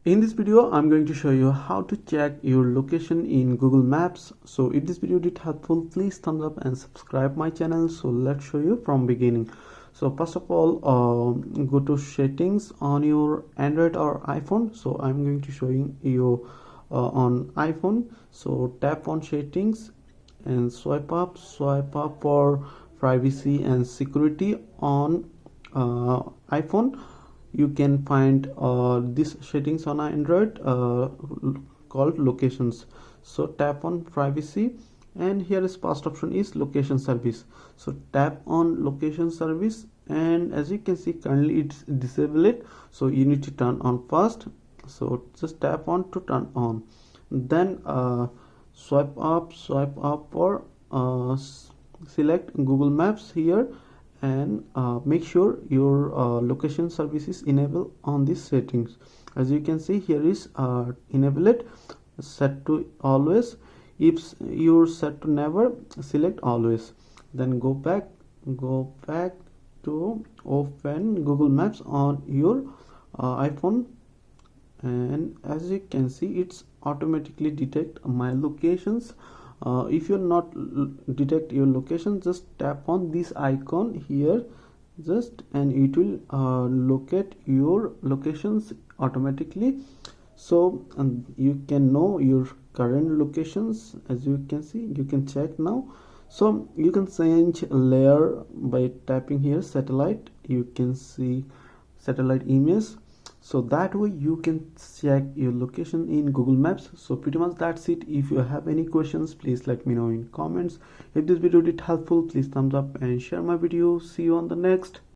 In this video, I'm going to show you how to check your location in Google Maps. So if this video did helpful, please thumbs up and subscribe my channel. So let's show you from beginning. So first of all, go to settings on your Android or iPhone. So I'm going to show you on iPhone. So tap on settings and swipe up for privacy and security. On iPhone, you can find these settings on Android called locations. So tap on privacy, and here is first option is location service. So tap on location service, and as you can see currently it's disabled, so you need to turn on first. So just tap on to turn on, then swipe up for select Google Maps here, and make sure your location service is enabled on these settings. As you can see here is enabled, set to always. If you're set to never, select always. Then go back to open Google Maps on your iPhone, and as you can see it's automatically detect my locations. If you're not detect your location, just tap on this icon here, and it will locate your locations automatically. So you can know your current locations. As you can see, you can check now. So you can change layer by tapping here satellite. You can see satellite image, so that way you can check your location in Google Maps. So pretty much that's it. If you have any questions, please let me know in comments. If this video did helpful, please thumbs up and share my video. See you on the next.